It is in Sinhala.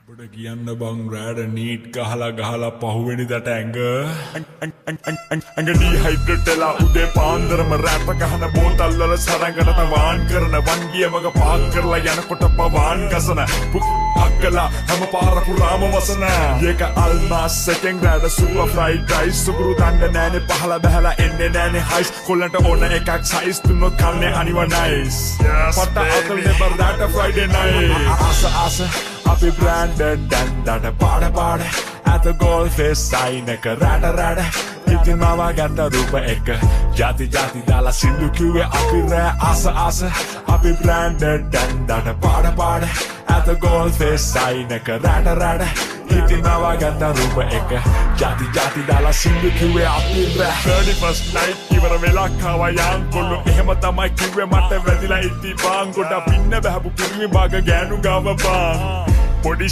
බඩ කියන්න බං රෑඩ නීට් ගහලා පහුවෙනිදට ඇඟ ඩීහයිඩ්‍රේට්ලා උදේ පාන්දරම රැප ගහන බෝතල් වල සරංගනත වාන් කරන වංගිය මග පාක් කරලා යනකොට පවාන් ගසන අක්කලා හැම පාර පුරාම වසන ඒක අල්මාස් එකෙන් රෑඩ සුපර් ෆ්‍රයිඩ් රයිස් සුගුරු දණ්ඩ නෑනේ පහලා බහලා එන්නේ නෑනේ හයිස් කොල්ලන්ට ඕන එකක් සයිස් දුන්නොත් කන්නේ අනිව නයිස් පට අකල් නෙබර් that Friday night ආස අපි branded දණ්ඩට පාඩ at the gold face sign එක රැඩ ඉතින් මාවා ගත්ත රූප එක ජාති දාලා සින්දු කිව්වේ අපි රෑ ආස අපි branded දණ්ඩට පාඩ at the gold face sign එක රැඩ ඉතින් මාවා ගත්ත රූප එක ජාති දාලා සින්දු කිව්වේ අපි රෑ 31st night ඉවර වෙලා කාවා යාන්කොල්ලෝ එහෙම තමයි කිව්වේ මට වැදිලා ඉති බාන් ගොඩ පින්න බහපු කිරිමි බාග ගෑනු ගාව බාන් Body